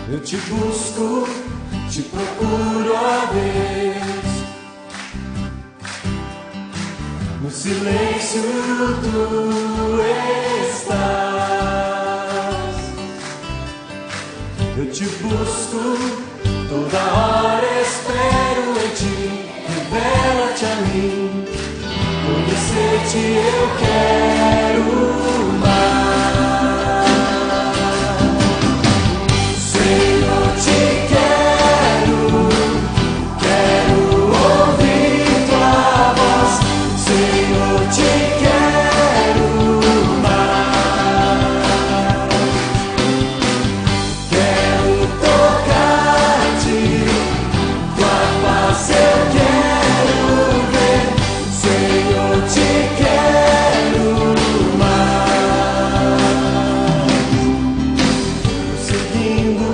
Eu te busco, te procuro, ó Deus. No silêncio tu estás. Eu te busco, toda hora espero em ti. Revela-te a mim, conhecer-te eu quero mais. Senhor, te quero, quero ouvir tua voz. Senhor, te quero mais. Quero tocar-te, tua face eu quero ver. Senhor, te quero mais. Seguindo